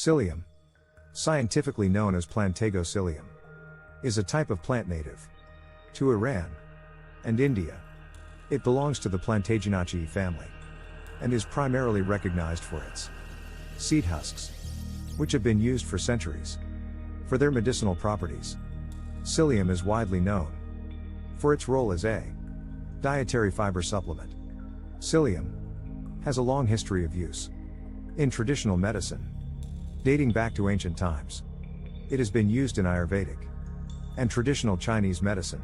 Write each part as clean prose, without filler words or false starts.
Psyllium, scientifically known as Plantago psyllium, is a type of plant native to Iran and India. It belongs to the Plantagenaceae family and is primarily recognized for its seed husks, which have been used for centuries for their medicinal properties. Psyllium is widely known for its role as a dietary fiber supplement. Psyllium has a long history of use in traditional medicine, dating back to ancient times. It has been used in Ayurvedic and traditional Chinese medicine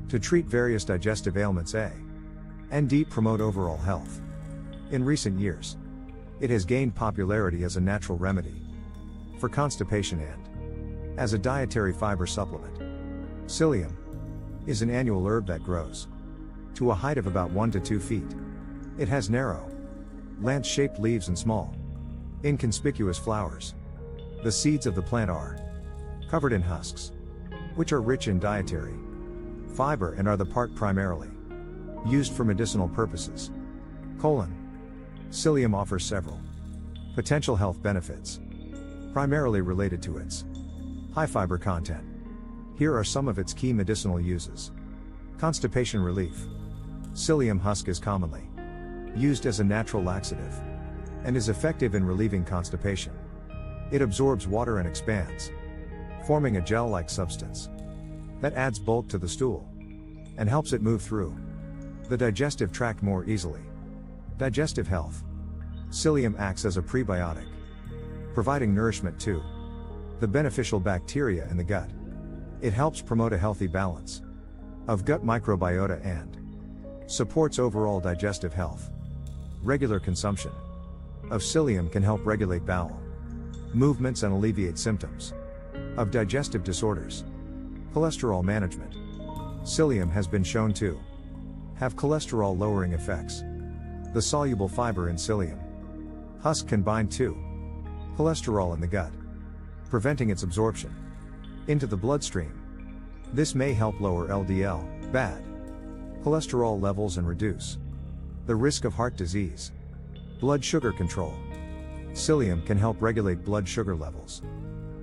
to treat various digestive ailments and promote overall health. In recent years, it has gained popularity as a natural remedy for constipation and as a dietary fiber supplement. Psyllium is an annual herb that grows to a height of about 1 to 2 feet. It has narrow, lance-shaped leaves and small, inconspicuous flowers. The seeds of the plant are covered in husks, which are rich in dietary fiber and are the part primarily used for medicinal purposes. Psyllium offers several potential health benefits, primarily related to its high fiber content. Here are some of its key medicinal uses. Constipation relief. Psyllium husk is commonly used as a natural laxative and is effective in relieving constipation. It absorbs water and expands, forming a gel-like substance that adds bulk to the stool and helps it move through the digestive tract more easily. Digestive health. Psyllium acts as a prebiotic, providing nourishment to the beneficial bacteria in the gut. It helps promote a healthy balance of gut microbiota and supports overall digestive health. Regular consumption of psyllium can help regulate bowel movements and alleviate symptoms of digestive disorders. Cholesterol management. Psyllium has been shown to have cholesterol-lowering effects. The soluble fiber in psyllium husk can bind to cholesterol in the gut, preventing its absorption into the bloodstream. This may help lower LDL, bad cholesterol levels, and reduce the risk of heart disease. Blood sugar control. Psyllium can help regulate blood sugar levels,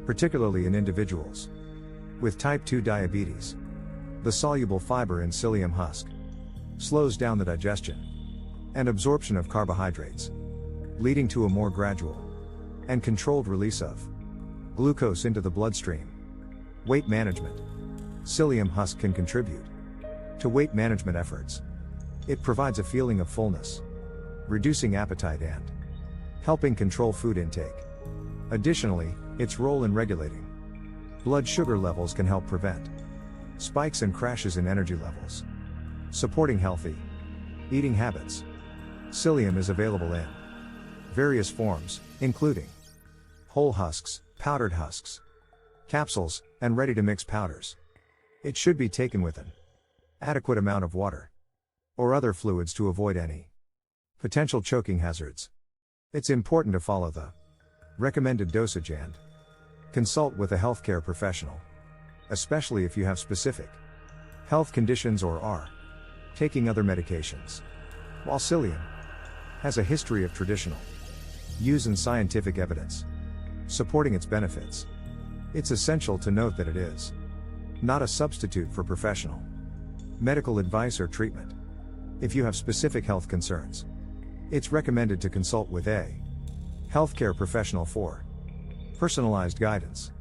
particularly in individuals with type 2 diabetes. The soluble fiber in psyllium husk slows down the digestion and absorption of carbohydrates, leading to a more gradual and controlled release of glucose into the bloodstream. Weight management. Psyllium husk can contribute to weight management efforts. It provides a feeling of fullness, reducing appetite and helping control food intake. Additionally, its role in regulating blood sugar levels can help prevent spikes and crashes in energy levels. Supporting healthy eating habits. Psyllium is available in various forms, including whole husks, powdered husks, capsules, and ready-to-mix powders. It should be taken with an adequate amount of water or other fluids to avoid any potential choking hazards. It's important to follow the recommended dosage and consult with a healthcare professional, especially if you have specific health conditions or are taking other medications. While psyllium has a history of traditional use and scientific evidence supporting its benefits, it's essential to note that it is not a substitute for professional medical advice or treatment. If you have specific health concerns, it's recommended to consult with a healthcare professional for personalized guidance.